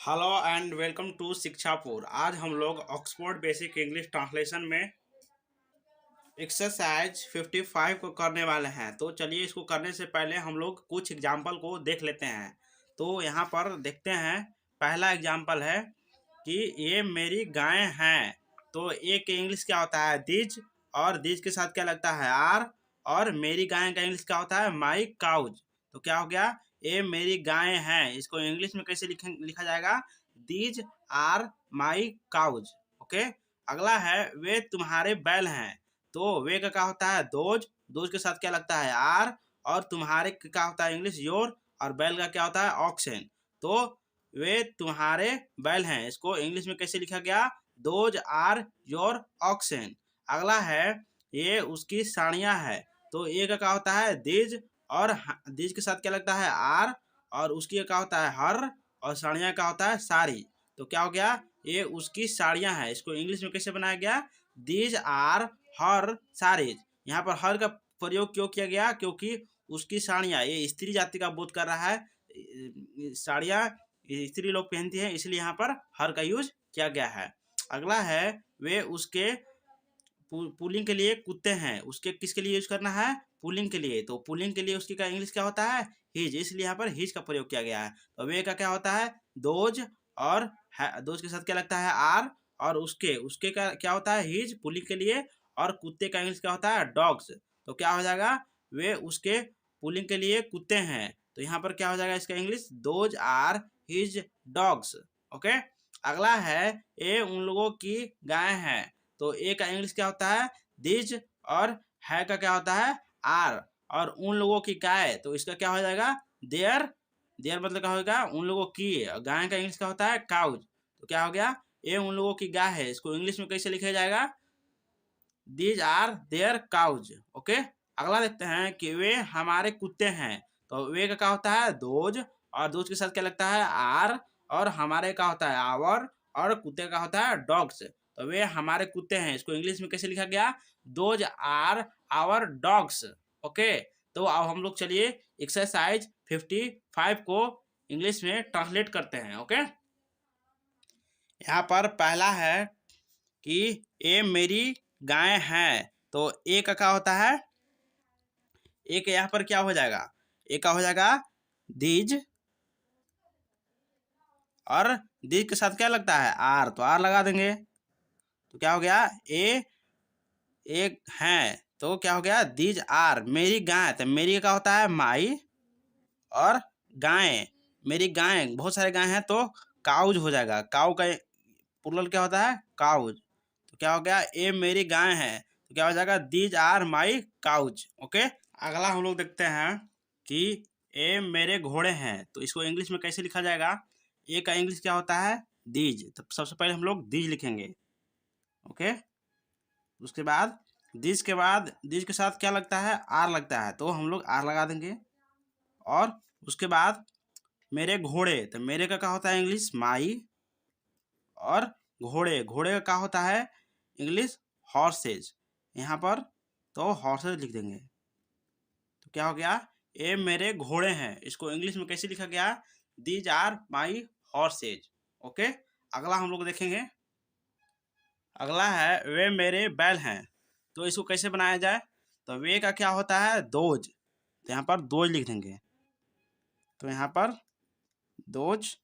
Hello and welcome to शिक्षापुर। आज हम लोग ऑक्सफोर्ड बेसिक इंग्लिश ट्रांसलेशन में एक्सरसाइज 55 को करने वाले हैं। तो चलिए इसको करने से पहले हम लोग कुछ एग्जाम्पल को देख लेते हैं। तो यहाँ पर देखते हैं, पहला एग्जाम्पल है कि ये मेरी गाय हैं। तो एक इंग्लिश क्या होता है, दीज, और दीज के साथ क्या लगता है, आर। और मेरी गाय का इंग्लिश क्या होता है, माई काउज। तो क्या हो गया, ये मेरी गाय हैं। इसको इंग्लिश में कैसे लिखा जाएगा, these are my cows. Okay. अगला है, वे तुम्हारे बैल हैं। तो वे का क्या होता है, दोज। दोज के साथ क्या लगता है, आर। और तुम्हारे का क्या होता है, इंग्लिश योर। और बैल का क्या होता है, ऑक्सन। तो वे तुम्हारे बैल हैं, इसको इंग्लिश में कैसे लिखा गया, दोज आर योर ऑक्सन। अगला है, ये उसकी साड़ियाँ है। तो ये का क्या होता है, दीज। और दीज के साथ क्या लगता है, आर। और उसकी क्या होता है, हर। और साड़ियाँ का होता है, साड़ी। तो क्या हो गया, ये उसकी साड़ियाँ हैं। इसको इंग्लिश में कैसे बनाया गया, दीज आर हर साड़ीज। यहाँ पर हर का प्रयोग क्यों किया गया, क्योंकि उसकी साड़ियाँ, ये स्त्री जाति का बोध कर रहा है। साड़ियाँ स्त्री लोग पहनती हैं, इसलिए यहाँ पर हर का यूज किया गया है। अगला है, वे उसके पुलिंग के लिए कुत्ते हैं। उसके किसके लिए यूज करना है, पुलिंग के लिए। तो पुलिंग के लिए उसकी का इंग्लिश क्या होता है, हिज। इसलिए यहाँ पर हिज का प्रयोग किया गया है। तो वे का क्या होता है, दोज। और दोज के साथ क्या लगता है, आर। और उसके उसके का क्या होता है, हिज, पुलिंग के लिए। और कुत्ते का इंग्लिश क्या होता है, डॉग्स। तो क्या हो जाएगा, वे उसके पुलिंग के लिए कुत्ते हैं। तो यहाँ पर क्या हो जाएगा, इसका English, those are his dogs. Okay. अगला है, ये उन लोगों की गाय है। तो ए का इंग्लिश क्या होता है, दिज। और है का क्या होता है, आर। और उन लोगों की गाय, तो इसका क्या हो जाएगा, देयर। देयर मतलब क्या होगा, उन लोगों की। गाय का इंग्लिश क्या होता है, काउज। तो क्या हो गया, ये उन लोगों की गाय है। इसको इंग्लिश में कैसे लिखा जाएगा, these are their cows. Okay. अगला देखते हैं कि वे हमारे कुत्ते हैं। तो वे का क्या होता है, दोज। और दोज के साथ क्या लगता है, आर। और हमारे का होता है, आवर। और कुत्ते का होता है, डॉग्स। तो वे हमारे कुत्ते हैं, इसको इंग्लिश में कैसे लिखा गया, those are our dogs. Okay. तो अब हम लोग चलिए एक्सरसाइज 55 को इंग्लिश में ट्रांसलेट करते हैं। ओके। यहाँ पर पहला है कि ये मेरी गाय है। तो ए का क्या होता है, एक यहाँ पर क्या हो जाएगा, एक का हो जाएगा दीज। और दीज के साथ क्या लगता है, आर। तो आर लगा देंगे। तो क्या हो गया, ए एक है। तो क्या हो गया, दीज आर मेरी गाय। तो मेरी का होता है, माई। और गाय, मेरी गाय, बहुत सारे गाय हैं, तो काउज हो जाएगा। काउ का प्लुरल क्या होता है, काउज। तो क्या हो गया, ए मेरी गाय है। तो क्या हो जाएगा, these are my cows. Okay. अगला हम लोग देखते हैं कि ए मेरे घोड़े हैं। तो इसको इंग्लिश में कैसे लिखा जाएगा, ए का इंग्लिश क्या होता है, दीज। तो सबसे पहले हम लोग दीज लिखेंगे। ओके। उसके बाद दीज के बाद दीज के साथ क्या लगता है, आर लगता है। तो हम लोग आर लगा देंगे। और उसके बाद मेरे घोड़े, तो मेरे का क्या होता है, इंग्लिश माई। और घोड़े, घोड़े का क्या होता है, इंग्लिश हॉर्सेज। यहाँ पर तो हॉर्सेज लिख देंगे। तो क्या हो गया, ये मेरे घोड़े हैं। इसको इंग्लिश में कैसे लिखा गया, these are my horses. Okay. अगला हम लोग देखेंगे, अगला है, वे मेरे बैल हैं। तो इसको कैसे बनाया जाए, तो वे का क्या होता है, दोज। तो यहाँ पर दोज लिख देंगे। तो यहाँ पर दोज।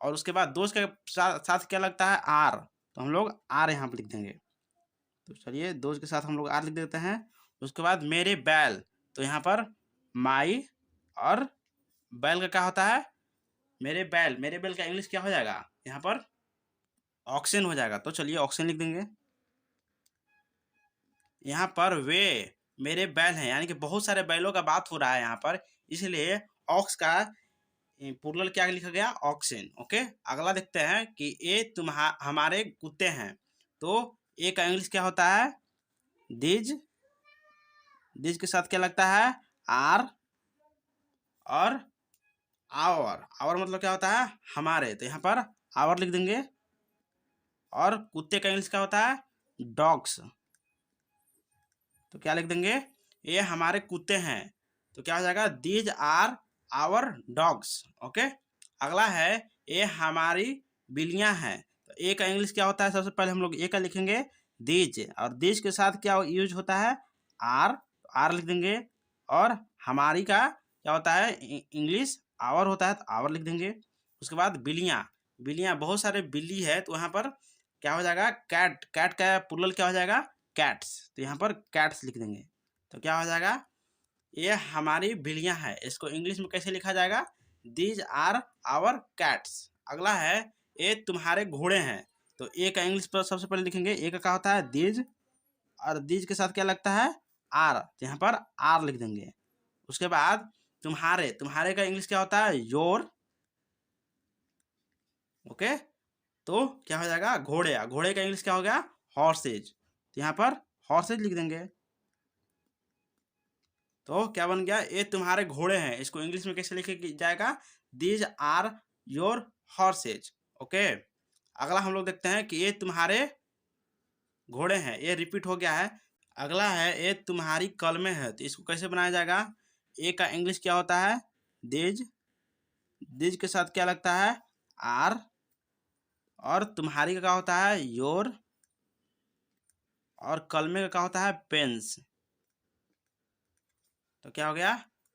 और उसके बाद दोज के साथ क्या लगता है, आर। तो हम लोग आर यहाँ पर लिख देंगे। तो चलिए दोज के साथ हम लोग आर लिख देते हैं। उसके बाद मेरे बैल, तो यहाँ पर माई। और बैल का क्या होता है, मेरे बैल। मेरे बैल का इंग्लिश क्या हो जाएगा, यहाँ पर ऑक्सन हो जाएगा। तो चलिए ऑक्सन लिख देंगे। यहाँ पर वे मेरे बैल हैं, यानी कि बहुत सारे बैलों का बात हो रहा है यहाँ पर, इसलिए ऑक्स का प्लुरल क्या लिखा गया, ऑक्सन। ओके। अगला देखते हैं कि ये हमारे कुत्ते हैं। तो ए का इंग्लिश क्या होता है, दिज। दिज के साथ क्या लगता है, आर। और आवर। आवर मतलब क्या होता है, हमारे। तो यहाँ पर आवर लिख देंगे। और कुत्ते का इंग्लिश क्या होता है, डॉग्स। तो क्या लिख देंगे, ये हमारे कुत्ते हैं। तो क्या हो जाएगा, these are our dogs. Okay. अगला है, ये हमारी बिल्लियां हैं। तो ए का इंग्लिश क्या होता है? सबसे पहले हम लोग ए का लिखेंगे दीज, और दीज के साथ क्या यूज होता है? आर, आर लिख देंगे। और हमारी का क्या होता है? इंग्लिश आवर होता है, तो आवर लिख देंगे। उसके बाद बिल्लियां, बिल्लियां बहुत सारे बिल्ली है, तो यहाँ पर क्या हो जाएगा? कैट, कैट का प्लुरल क्या हो जाएगा? कैट्स, तो यहाँ पर कैट्स लिख देंगे। तो क्या हो जाएगा? ये हमारी बिल्लियां हैं, इसको इंग्लिश में कैसे लिखा जाएगा? These are our cats. अगला है ये तुम्हारे घोड़े हैं। तो ए का इंग्लिश पर सबसे पहले लिखेंगे, ए का क्या होता है? दीज, और दीज के साथ क्या लगता है? आर, तो यहाँ पर आर लिख देंगे। उसके बाद तुम्हारे, तुम्हारे का इंग्लिश क्या होता है? योर। ओके, तो क्या हो जाएगा? घोड़े, घोड़े का इंग्लिश क्या हो गया? हॉर्सेज, तो यहाँ पर हॉर्सेज लिख देंगे। तो क्या बन गया? ये तुम्हारे घोड़े हैं, इसको इंग्लिश में कैसे लिखे जाएगा? These are your horses. Okay, अगला हम लोग देखते हैं कि ये तुम्हारे घोड़े हैं, ये रिपीट हो गया है। अगला है ये तुम्हारी कलमें है, तो इसको कैसे बनाया जाएगा? ए का इंग्लिश क्या होता है? दीज, दीज के साथ क्या लगता है? आर, और तुम्हारी का क्या होता है? योर, और कलमे का क्या होता है? पेन्स। तो क्या हो गया?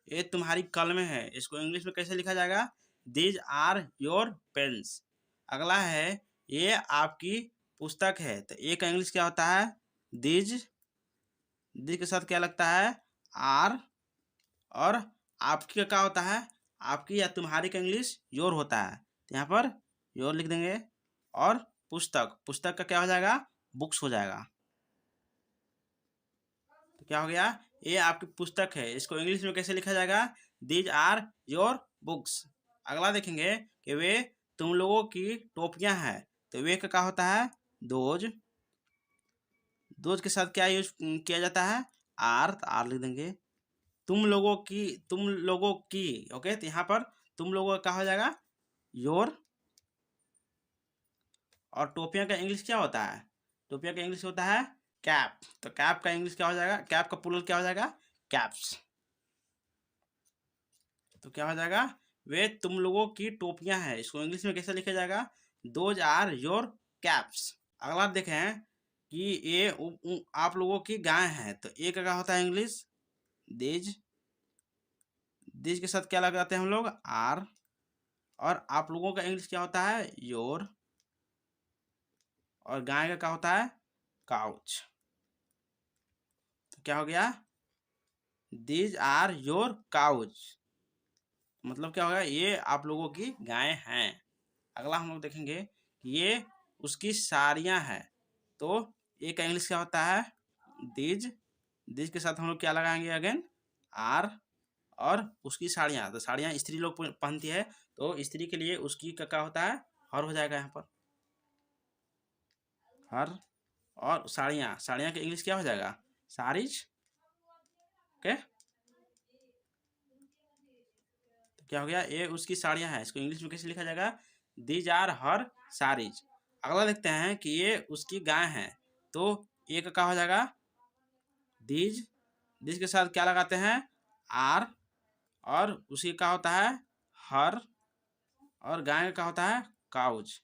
ये तुम्हारी कलमें है, इसको इंग्लिश में कैसे लिखा जाएगा? These are your pens. अगला है ये आपकी पुस्तक है, तो ए का इंग्लिश क्या होता है? दीज, दीज के साथ क्या लगता है? आर, और आपकी का क्या होता है? आपकी या तुम्हारी का इंग्लिश योर होता है, तो यहाँ पर योर लिख देंगे। और पुस्तक, पुस्तक का क्या हो जाएगा? बुक्स हो जाएगा। तो क्या हो गया? ये आपकी पुस्तक है, इसको इंग्लिश में कैसे लिखा जाएगा? These are your books. अगला देखेंगे कि वे तुम लोगों की टोपियां हैं, तो वे का क्या होता है? दोज, दोज के साथ क्या यूज किया जाता है? आर, तो आर लिख देंगे। तुम लोगों की, तुम लोगों की, ओके, तो यहाँ पर तुम लोगों का क्या हो जाएगा? योर। और टोपियां का इंग्लिश क्या होता है? टोपियां का इंग्लिश होता है कैप, तो कैप का इंग्लिश क्या हो जाएगा? कैप का प्लुरल क्या हो जाएगा? कैप्स। तो क्या हो जाएगा? वे तुम लोगों की टोपियां हैं, इसको इंग्लिश में कैसे लिखा जाएगा? Those are your caps. अगला देखें कि ये आप लोगों की गाय है, तो ए का क्या होता है इंग्लिश? दीज, दीज के साथ क्या लगाते हैं हम लोग? आर, और आप लोगों का इंग्लिश क्या होता है? योर, और गाय का क्या होता है? काउच। तो क्या हो गया? दीज आर योर काउच, मतलब क्या होगा? ये आप लोगों की गाय हैं। अगला हम लोग देखेंगे कि ये उसकी साड़ियाँ हैं, तो ये का इंग्लिश क्या होता है? दीज, दीज के साथ हम लोग क्या लगाएंगे? अगेन आर, और उसकी साड़ियाँ, तो साड़ियाँ स्त्री लोग पहनती है, तो स्त्री के लिए उसकी का क्या होता है? हर हो जाएगा यहाँ पर, हर। और साड़ियाँ, साड़ियाँ का इंग्लिश क्या हो जाएगा? साड़ीज। ओके, तो क्या हो गया? ये उसकी साड़ियाँ हैं, इसको इंग्लिश में कैसे लिखा जाएगा? दीज आर हर साड़ीज। अगला देखते हैं कि ये उसकी गाय है, तो ये का क्या हो जाएगा? दीज, दीज के साथ क्या लगाते हैं? आर, और उसी का होता है? हर, और गाय का क्या होता है? काउज।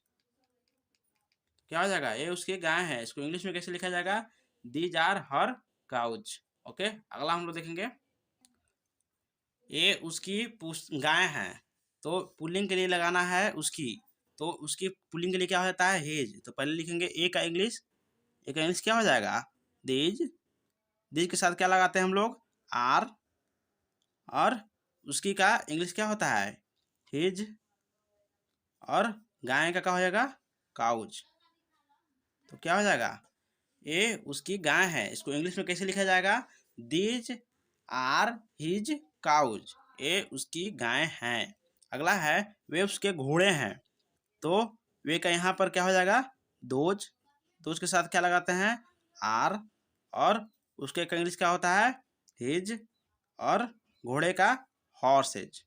क्या हो जाएगा? ये उसकी गाय है, इसको इंग्लिश में कैसे लिखा जाएगा? These are her cows. Okay, अगला हम लोग देखेंगे, ये उसकी गाय है, तो पुल्लिंग के लिए लगाना है उसकी, तो उसकी पुल्लिंग के लिए क्या होता है? हेज, तो पहले लिखेंगे ए का इंग्लिश, ए का इंग्लिश क्या हो जाएगा? दीज, दीज के साथ क्या लगाते हैं हम लोग? आर, और उसकी का इंग्लिश क्या होता है? हिज, और गाय का क्या हो जाएगा? काउज। तो क्या हो जाएगा? ये उसकी गाय है, इसको इंग्लिश में कैसे लिखा जाएगा? दीज आर हिज काउज, ये उसकी गाय हैं। अगला है वे उसके घोड़े हैं, तो वे का यहाँ पर क्या हो जाएगा? दोज, दोज के साथ क्या लगाते हैं? आर, और उसके का इंग्लिश क्या होता है? हिज, और घोड़े का हॉर्सेज।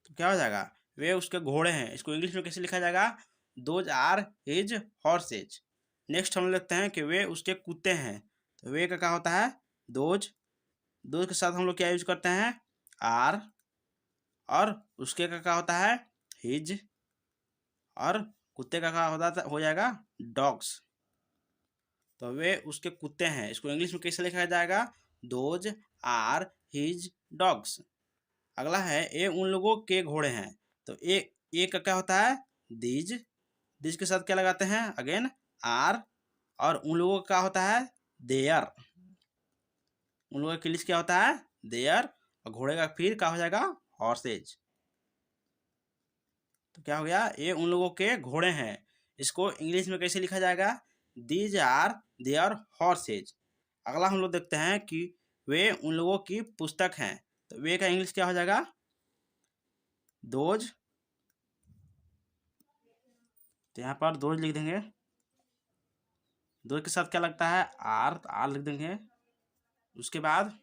तो क्या हो जाएगा? वे उसके घोड़े हैं, इसको इंग्लिश में कैसे लिखा जाएगा? Those are his horses. Next हम लिखते हैं कि वे उसके कुत्ते हैं, तो वे का क्या होता है? दोज, दोज के साथ हम लोग क्या यूज करते हैं? आर, और उसके का क्या होता है? हिज, और कुत्ते का क्या हो जाएगा, डॉग्स। तो वे उसके कुत्ते हैं, इसको इंग्लिश में कैसे लिखा जाएगा, दोज आर हिज डॉग्स। अगला है ये उन लोगों के घोड़े हैं। तो ए का क्या होता है, दीज, दीज के साथ क्या लगाते हैं, अगेन आर, और उन लोगों का क्या होता है, देयर, उन लोगों की लिस्ट क्या होता है, देयर, और घोड़े का फिर क्या हो जाएगा, हॉर्सेज। तो क्या हो गया, ये उन लोगों के घोड़े हैं, इसको इंग्लिश में कैसे लिखा जाएगा, दीज आर देयर हॉर्सेज। अगला हम लोग देखते हैं कि वे उन लोगों की पुस्तक हैं। तो वे का इंग्लिश क्या हो जाएगा, दोज। तो यहाँ पर दोज लिख देंगे, दोज के साथ क्या लगता है, आर, तो आर लिख देंगे। उसके बाद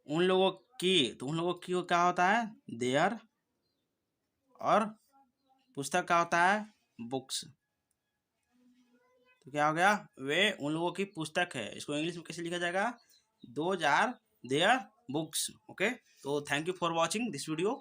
उन लोगों की, तो उन लोगों की क्या होता है, देयर, और पुस्तक का होता है, बुक्स। तो क्या हो गया, वे उन लोगों की पुस्तक है, इसको इंग्लिश में कैसे लिखा जाएगा, those are their books. Okay, तो thank you for watching this video.